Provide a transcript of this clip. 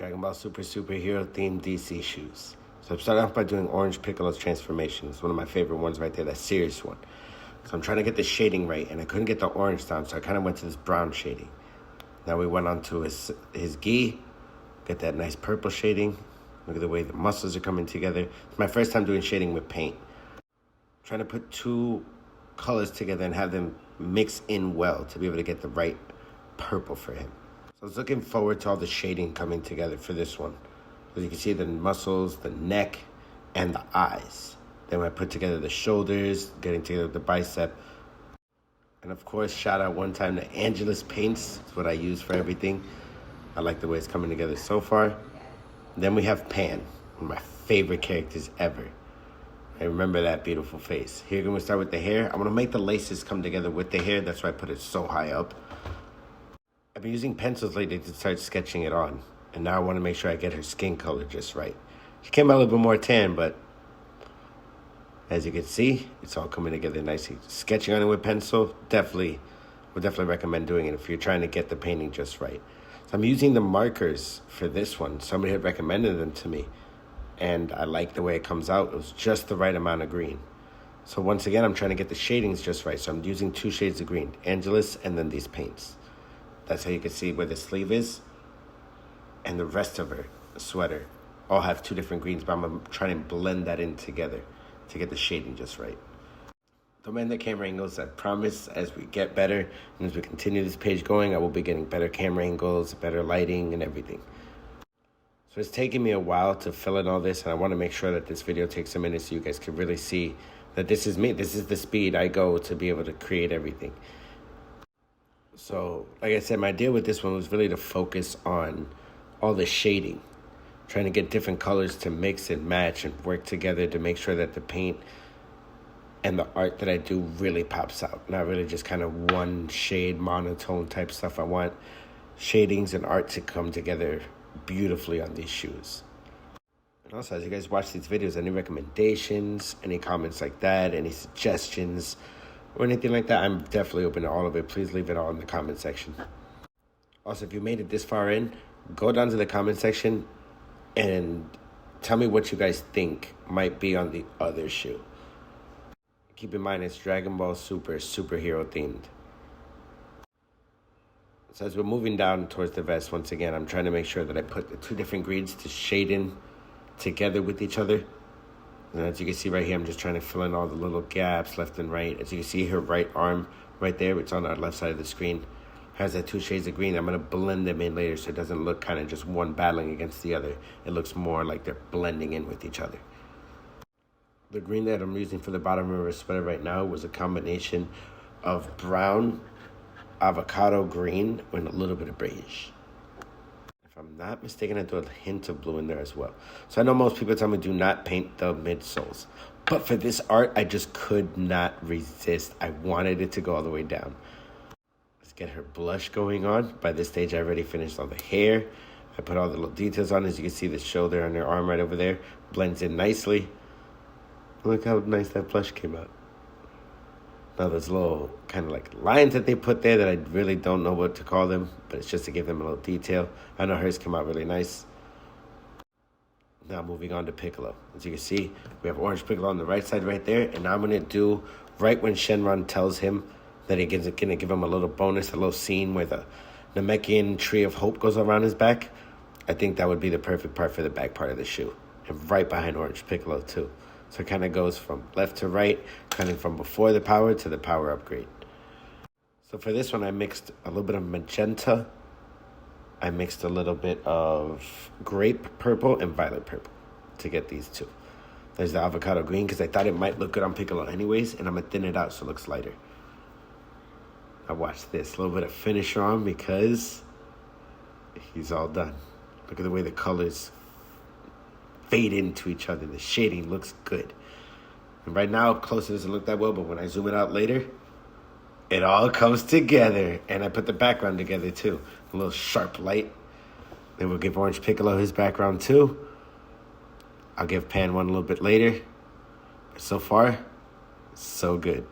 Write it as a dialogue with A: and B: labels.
A: Dragon Ball Super Superhero themed DC shoes. So I'm starting off by doing Orange Piccolo's transformation. It's one of my favorite ones right there, that serious one. So I'm trying to get the shading right, and I couldn't get the orange down, so I kind of went to this brown shading. Now we went on to his gi, get that nice purple shading. Look at the way the muscles are coming together. It's my first time doing shading with paint. I'm trying to put two colors together and have them mix in well to be able to get the right purple for him. So I was looking forward to all the shading coming together for this one. As you can see, the muscles, the neck, and the eyes. Then I put together the shoulders, getting together the bicep. And of course, shout out one time to Angelus Paints. It's what I use for everything. I like the way it's coming together so far. Then we have Pan, one of my favorite characters ever. I remember that beautiful face. Here, we're going to start with the hair. I'm going to make the laces come together with the hair. That's why I put it so high up. I've been using pencils lately to start sketching it on. And now I want to make sure I get her skin color just right. She came out a little bit more tan, but as you can see, it's all coming together nicely. Sketching on it with pencil, would definitely recommend doing it if you're trying to get the painting just right. So I'm using the markers for this one. Somebody had recommended them to me, and I like the way it comes out. It was just the right amount of green. So once again, I'm trying to get the shadings just right. So I'm using 2 shades of green, Angelus and then these paints. That's how you can see where the sleeve is and the rest of her sweater all have 2 different greens, but I'm trying to blend that in together to get the shading just right. Don't mind the camera angles. I promise as we get better and as we continue this page going, I will be getting better camera angles, better lighting, and everything. So it's taking me a while to fill in all this, and I want to make sure that this video takes a minute so you guys can really see that this is me. This is the speed I go to be able to create everything. So, like I said, my deal with this one was really to focus on all the shading, trying to get different colors to mix and match and work together to make sure that the paint and the art that I do really pops out. Not really just kind of one shade, monotone type stuff. I want shadings and art to come together beautifully on these shoes. And also, as you guys watch these videos, any recommendations, any comments like that, any suggestions, or anything like that, I'm definitely open to all of it. Please leave it all in the comment section. Also, if you made it this far in, go down to the comment section and tell me what you guys think might be on the other shoe. Keep in mind, it's Dragon Ball Super superhero themed. So as we're moving down towards the vest, once again, I'm trying to make sure that I put the 2 different greens to shade in together with each other. And as you can see right here, I'm just trying to fill in all the little gaps left and right. As you can see, her right arm right there, it's on our left side of the screen, has that 2 shades of green. I'm going to blend them in later so it doesn't look kind of just one battling against the other. It looks more like they're blending in with each other. The green that I'm using for the bottom of her sweater right now was a combination of brown, avocado green, and a little bit of beige. If I'm not mistaken, I threw a hint of blue in there as well. So I know most people tell me do not paint the midsoles. But for this art, I just could not resist. I wanted it to go all the way down. Let's get her blush going on. By this stage, I already finished all the hair. I put all the little details on. As you can see, the shoulder on her arm right over there blends in nicely. Look how nice that blush came out. Now there's little kind of like lines that they put there that I really don't know what to call them, but it's just to give them a little detail. I know hers came out really nice. Now moving on to Piccolo. As you can see, we have Orange Piccolo on the right side right there, and now I'm going to do right when Shenron tells him that he's going to give him a little bonus, a little scene where the Namekian Tree of Hope goes around his back. I think that would be the perfect part for the back part of the shoe. And right behind Orange Piccolo too. So it kind of goes from left to right, kind of from before the power to the power upgrade. So for this one, I mixed a little bit of magenta. I mixed a little bit of grape purple and violet purple to get these 2. There's the avocado green because I thought it might look good on Piccolo anyways, and I'm going to thin it out so it looks lighter. Now watch this. A little bit of finisher on because he's all done. Look at the way the colors fade into each other. The shading looks good. And right now, up close, it doesn't look that well, but when I zoom it out later, it all comes together. And I put the background together too. A little sharp light. Then we'll give Orange Piccolo his background too. I'll give Pan one a little bit later. But so far, so good.